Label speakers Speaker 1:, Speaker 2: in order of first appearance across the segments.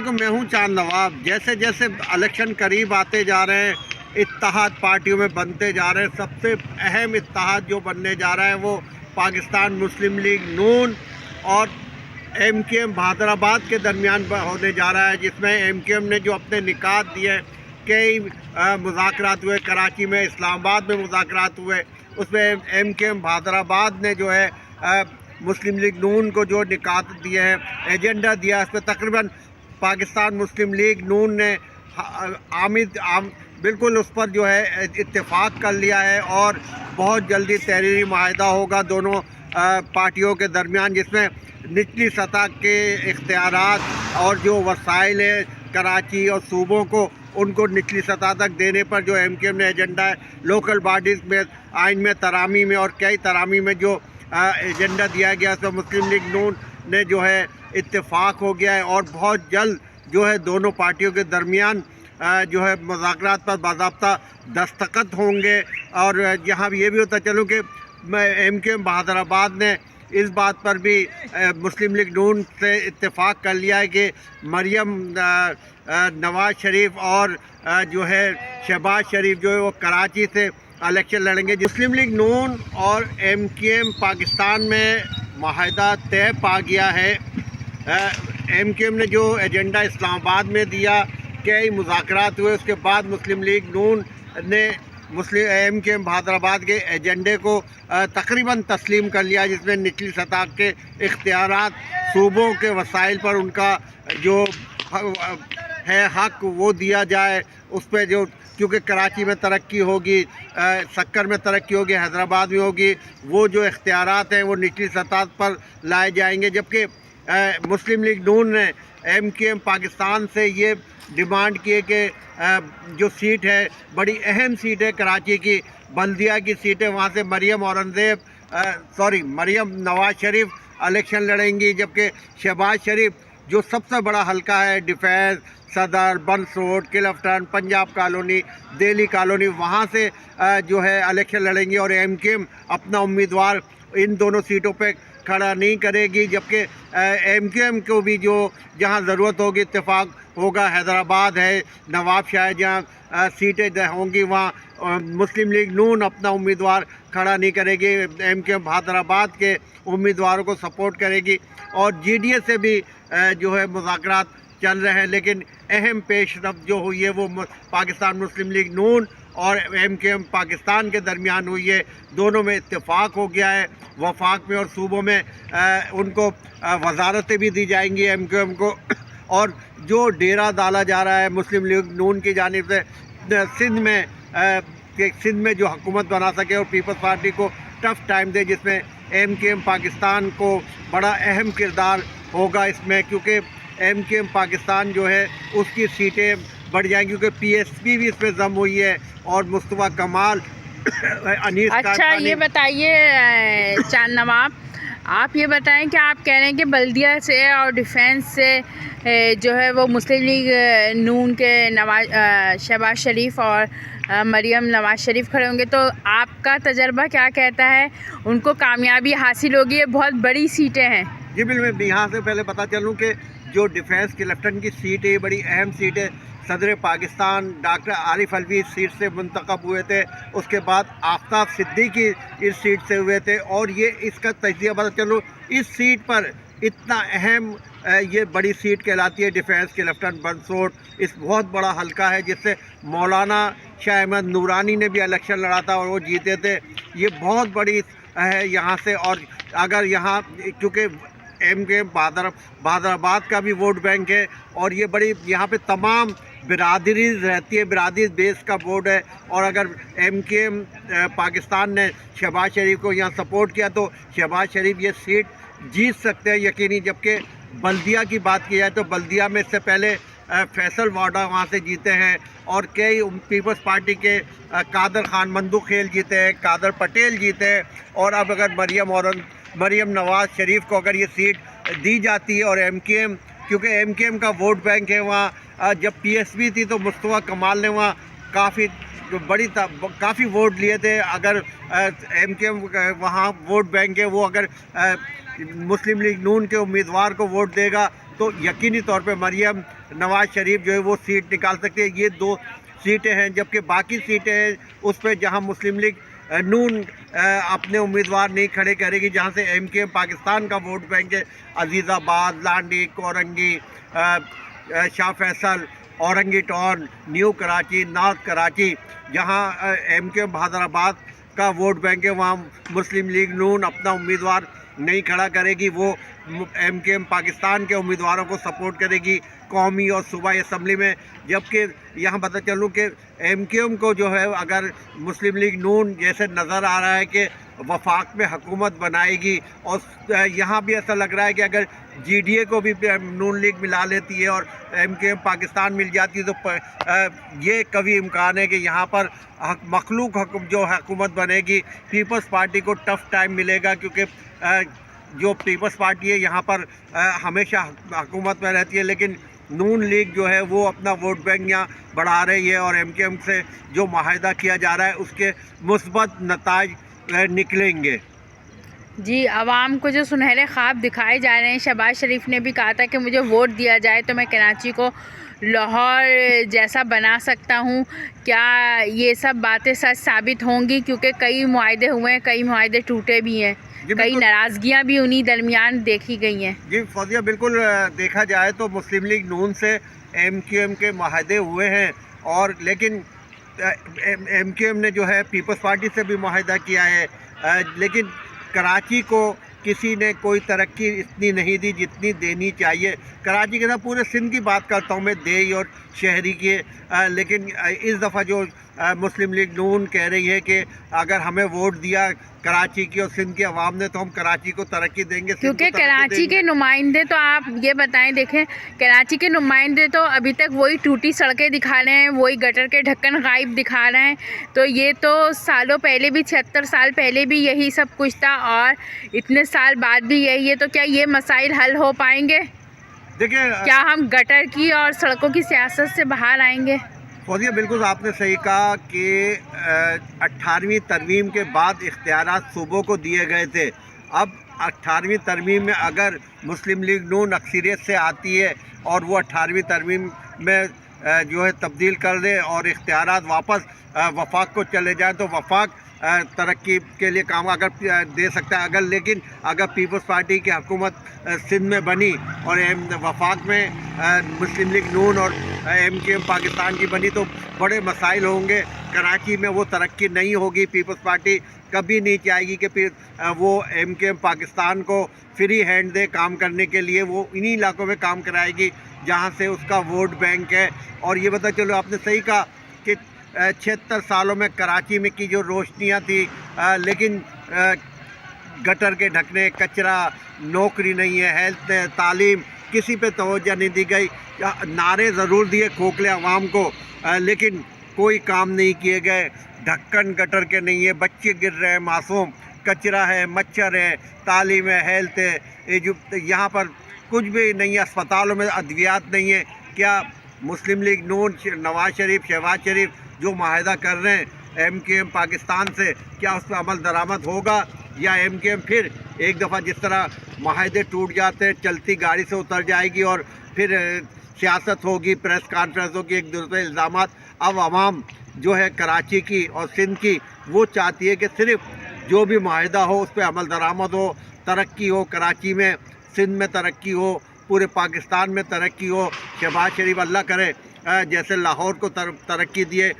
Speaker 1: علیکم، میں ہوں چاند نواب۔ جیسے جیسے الیکشن قریب آتے جا رہے ہیں، اتحاد پارٹیوں میں بنتے جا رہے ہیں۔ سب سے اہم اتحاد جو بننے جا رہا ہے وہ پاکستان مسلم لیگ نون اور ایم کیو ایم بہادرآباد کے درمیان ہونے جا رہا ہے، جس میں ایم کیو ایم نے جو اپنے نکات دیے، کئی مذاکرات ہوئے، کراچی میں، اسلام آباد میں مذاکرات ہوئے، اس میں ایم کیو ایم بہادرآباد نے جو ہے مسلم لیگ نون کو جو نکات دیے ہیں، ایجنڈا دیا، اس پہ تقریباً پاکستان مسلم لیگ نون نے بالکل اس پر جو ہے اتفاق کر لیا ہے، اور بہت جلدی تحریری معاہدہ ہوگا دونوں پارٹیوں کے درمیان، جس میں نچلی سطح کے اختیارات اور جو وسائل ہیں کراچی اور صوبوں کو، ان کو نچلی سطح تک دینے پر جو ایم کیو ایم نے ایجنڈا ہے، لوکل باڈیز میں، آئین میں ترامی میں اور کئی ترامی میں جو ایجنڈا دیا گیا، اس میں مسلم لیگ نون نے جو ہے اتفاق ہو گیا ہے، اور بہت جلد جو ہے دونوں پارٹیوں کے درمیان جو ہے مذاکرات پر باضابطہ دستخط ہوں گے۔ اور یہاں یہ بھی ہوتا چلوں کہ ایم کیو ایم بہادرآباد نے اس بات پر بھی مسلم لیگ نون سے اتفاق کر لیا ہے کہ مریم نواز شریف اور جو ہے شہباز شریف جو ہے وہ کراچی سے الیکشن لڑیں گے۔ مسلم لیگ نون اور ایم کیو ایم پاکستان میں معاہدہ طے پا گیا ہے۔ ایم کیو ایم نے جو ایجنڈا اسلام آباد میں دیا، کئی مذاکرات ہوئے، اس کے بعد مسلم لیگ نون نے ایم کیو ایم بہادرآباد کے ایجنڈے کو تقریباً تسلیم کر لیا، جس میں نچلی سطح کے اختیارات، صوبوں کے وسائل پر ان کا جو ہے حق وہ دیا جائے، اس پہ جو کیونکہ کراچی میں ترقی ہوگی، سکر میں ترقی ہوگی، حیدرآباد میں ہوگی، وہ جو اختیارات ہیں وہ نچلی سطح پر لائے جائیں گے۔ جبکہ مسلم لیگ نون نے ایم کیو ایم پاکستان سے یہ ڈیمانڈ کی ہے کہ جو سیٹ ہے، بڑی اہم سیٹ ہے کراچی کی، بلدیہ کی سیٹ ہے، وہاں سے مریم نواز شریف الیکشن لڑیں گی، جبکہ شہباز شریف جو سب سے بڑا حلقہ ہے، defence, Saddar, Burns road, Clifton, Punjab colony, Delhi colony, وہاں سے جو ہے الیکشن لڑیں گی، اور ایم کیو ایم اپنا امیدوار ان دونوں سیٹوں پہ کھڑا نہیں کرے گی۔ جبکہ ایم کیو ایم کو بھی جو جہاں ضرورت ہوگی اتفاق ہوگا، حیدرآباد ہے، نواب شاہ جہاں سیٹیں ہوں گی، وہاں مسلم لیگ نون اپنا امیدوار کھڑا نہیں کرے گی، ایم کیو ایم بہادرآباد کے امیدواروں کو سپورٹ کرے گی۔ اور جی ڈی اے سے بھی جو ہے مذاکرات چل رہے ہیں، لیکن اہم پیش رفت جو ہوئی ہے وہ پاکستان مسلم لیگ نون اور ایم کیو ایم پاکستان کے درمیان ہوئی ہے۔ دونوں میں اتفاق ہو گیا ہے، وفاق میں اور صوبوں میں ان کو وزارتیں بھی دی جائیں گی ایم کیو ایم کو، اور جو ڈیرہ ڈالا جا رہا ہے مسلم لیگ نون کی جانب سے سندھ میں جو حکومت بنا سکے اور پیپلز پارٹی کو ٹف ٹائم دے، جس میں ایم کیو ایم پاکستان کو بڑا اہم کردار ہوگا اس میں، کیونکہ ایم کیو ایم پاکستان جو ہے اس کی سیٹیں بڑھ جائیں گی، کیونکہ پی ایس پی بھی اس پہ ضم ہوئی ہے، اور مصطفیٰ کمال، انیس
Speaker 2: اچھا یہ بتائیے چاند نواب، آپ یہ بتائیں کہ آپ کہہ رہے ہیں کہ بلدیہ سے اور ڈیفینس سے جو ہے وہ مسلم لیگ نون کے شہباز شریف اور مریم نواز شریف کھڑے ہوں گے، تو آپ کا تجربہ کیا کہتا ہے؟ ان کو کامیابی حاصل ہوگی؟ یہ بہت بڑی سیٹیں ہیں۔
Speaker 1: جی بالکل، میں یہاں سے پہلے بتا چلوں کہ جو ڈیفینس کلفٹن کی سیٹ ہے، یہ بڑی اہم سیٹ ہے۔ صدر پاکستان ڈاکٹر عارف الوی اس سیٹ سے منتخب ہوئے تھے، اس کے بعد آفتاب صدیقی اس سیٹ سے ہوئے تھے، اور یہ اس کا تجزیہ بتا چلوں، اس سیٹ پر اتنا اہم یہ بڑی سیٹ کہلاتی ہے ڈیفینس کلفٹن بنس روڈ، اس بہت بڑا حلقہ ہے، جس سے مولانا شاہ احمد نورانی نے بھی الیکشن لڑا تھا اور وہ جیتے تھے۔ یہ بہت بڑی ہے یہاں سے، اور اگر یہاں چونکہ ایم کیو ایم بہادرآباد کا بھی ووٹ بینک ہے، اور یہ بڑی یہاں پہ تمام برادریز رہتی ہے، برادری بیس کا ووٹ ہے، اور اگر ایم کیو ایم پاکستان نے شہباز شریف کو یہاں سپورٹ کیا تو شہباز شریف یہ سیٹ جیت سکتے ہیں یقینی۔ جبکہ بلدیہ کی بات کی جائے تو بلدیہ میں اس سے پہلے فیصل واڈا وہاں سے جیتے ہیں، اور کئی پیپلز پارٹی کے قادر خان مندو خیل جیتے ہیں، قادر پٹیل جیتے ہیں، اور اب اگر مریم نواز شریف کو اگر یہ سیٹ دی جاتی ہے، اور ایم کیو ایم کیونکہ ایم کیو ایم کا ووٹ بینک ہے وہاں، جب پی ایس پی تھی تو مصطفیٰ کمال نے وہاں کافی ووٹ لیے تھے، اگر ایم کیو ایم وہاں ووٹ بینک ہے وہ اگر مسلم لیگ نون کے امیدوار کو ووٹ دے گا تو یقینی طور پہ مریم نواز شریف جو ہے وہ سیٹ نکال سکتے ہیں. یہ 2 سیٹیں ہیں، جبکہ باقی سیٹیں ہیں اس پہ جہاں مسلم لیگ نون اپنے امیدوار نہیں کھڑے کرے گی، جہاں سے ایم کیو ایم پاکستان کا ووٹ بینک ہے. Azizabad, Landhi, Korangi, Shah Faisal, Orangi town, new Karachi, north Karachi, جہاں ایم کیو ایم حیدرآباد کا ووٹ بینک ہے، وہاں مسلم لیگ نون اپنا امیدوار نہیں کھڑا کرے گی. وہ ایم کیو ایم پاکستان کے امیدواروں کو سپورٹ کرے گی قومی اور صوبائی اسمبلی میں. جبکہ یہاں بتا چلوں کہ ایم کیو ایم کو جو ہے اگر مسلم لیگ نون جیسے نظر آ رہا ہے کہ وفاق میں حکومت بنائے گی، اور یہاں بھی ایسا لگ رہا ہے کہ اگر جی ڈی اے کو بھی نون لیگ ملا لیتی ہے اور ایم کیو ایم پاکستان مل جاتی ہے تو یہ قوی امکان ہے کہ یہاں پر مخلوق جو حکومت بنے گی. پیپلز پارٹی کو ٹف ٹائم ملے گا، کیونکہ جو پیپلز پارٹی ہے یہاں پر ہمیشہ حکومت میں رہتی ہے، لیکن نون لیگ جو ہے وہ اپنا ووٹ بینک یہاں بڑھا رہی ہے، اور ایم کیو ایم سے جو معاہدہ کیا جا رہا ہے اس کے مثبت نتائج نکلیں گے.
Speaker 2: جی، عوام کو جو سنہرے خواب دکھائے جا رہے ہیں، شہباز شریف نے بھی کہا تھا کہ مجھے ووٹ دیا جائے تو میں کراچی کو لاہور جیسا بنا سکتا ہوں. کیا یہ سب باتیں سچ ثابت ہوں گی؟ کیونکہ کئی معاہدے ہوئے ہیں، کئی معاہدے ٹوٹے بھی ہیں، کئی ناراضگیاں بھی انہی درمیان دیکھی گئی ہیں.
Speaker 1: جی فوزیہ، بالکل دیکھا جائے تو مسلم لیگ نون سے ایم کیو ایم کے معاہدے ہوئے ہیں، اور لیکن ایم کیو ایم نے جو ہے پیپلز پارٹی سے بھی معاہدہ کیا ہے، لیکن کراچی کو کسی نے کوئی ترقی اتنی نہیں دی جتنی دینی چاہیے. کراچی کے ساتھ پورے سندھ کی بات کرتا ہوں میں، دیہی اور شہری کی، لیکن اس دفعہ جو مسلم لیگ نون کہہ رہی ہے کہ اگر ہمیں ووٹ دیا کراچی کی اور سندھ کے عوام نے تو ہم کراچی کو ترقی دیں گے.
Speaker 2: کیونکہ کراچی کے نمائندے تو آپ یہ بتائیں، دیکھیں کراچی کے نمائندے تو ابھی تک وہی ٹوٹی سڑکیں دکھا رہے ہیں، وہی گٹر کے ڈھکن غائب دکھا رہے ہیں. تو یہ تو سالوں پہلے بھی 76 سال پہلے بھی یہی سب کچھ تھا، اور اتنے سال بعد بھی یہی ہے. تو کیا یہ مسائل حل ہو پائیں گے؟
Speaker 1: دیکھیں،
Speaker 2: کیا ہم گٹر کی اور سڑکوں کی سیاست سے باہر آئیں گے؟
Speaker 1: فوزیہ، بالکل آپ نے صحیح کہا کہ 18ویں ترمیم کے بعد اختیارات صوبوں کو دیے گئے تھے. اب 18ویں ترمیم میں اگر مسلم لیگ نون اکثریت سے آتی ہے اور وہ 18ویں ترمیم میں جو ہے تبدیل کر دے اور اختیارات واپس وفاق کو چلے جائیں تو وفاق ترقی کے لیے کام اگر دے سکتا ہے. لیکن اگر پیپلز پارٹی کی حکومت سندھ میں بنی اور وفاق میں مسلم لیگ نون اور ایم کیو ایم پاکستان کی بنی تو بڑے مسائل ہوں گے. کراچی میں وہ ترقی نہیں ہوگی. پیپلز پارٹی کبھی نہیں چاہے گی کہ وہ ایم کیو ایم پاکستان کو فری ہینڈ دے کام کرنے کے لیے. وہ انہی علاقوں میں کام کرائے گی جہاں سے اس کا ووٹ بینک ہے. اور یہ بتا چلو، آپ نے صحیح کہا کہ 76 سالوں میں کراچی میں کی جو روشنیاں تھی، لیکن گٹر کے ڈھکنے، کچرا، نوکری نہیں ہے، ہیلتھ، تعلیم، کسی پہ توجہ نہیں دی گئی. نعرے ضرور دیے کھوکھلے عوام کو، لیکن کوئی کام نہیں کیے گئے. ڈھکن گٹر کے نہیں ہے، بچے گر رہے ہیں معصوم، کچرا ہے، مچھر ہے، تعلیم ہے، ہیلتھ ہے، یہاں پر کچھ بھی نہیں ہے. اسپتالوں میں ادویات نہیں ہے. کیا مسلم لیگ نون، نواز شریف، شہباز شریف جو معاہدہ کر رہے ہیں ایم کیو ایم پاکستان سے، کیا اس پہ عمل درآمد ہوگا، یا ایم کیو ایم پھر ایک دفعہ جس طرح معاہدے ٹوٹ جاتے ہیں چلتی گاڑی سے اتر جائے گی اور پھر سیاست ہوگی، پریس کانفرنس ہوگی، ایک دوسرے الزامات؟ اب عوام جو ہے کراچی کی اور سندھ کی وہ چاہتی ہے کہ صرف جو بھی معاہدہ ہو اس پہ عمل درآمد ہو، ترقی ہو، کراچی میں، سندھ میں ترقی ہو، پورے پاکستان میں ترقی ہو. شہباز شریف اللہ کرے جیسے لاہور کو ترقی دیے،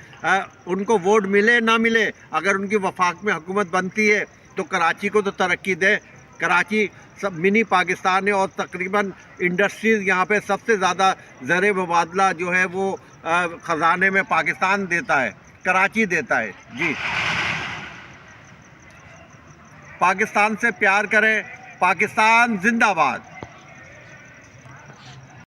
Speaker 1: ان کو ووٹ ملے نہ ملے، اگر ان کی وفاق میں حکومت بنتی ہے تو کراچی کو تو ترقی دے. کراچی سب منی پاکستان ہے اور تقریباً انڈسٹریز یہاں پہ سب سے زیادہ زر مبادلہ جو ہے وہ خزانے میں پاکستان دیتا ہے، کراچی دیتا ہے. جی، پاکستان سے پیار کریں. پاکستان زندہ باد.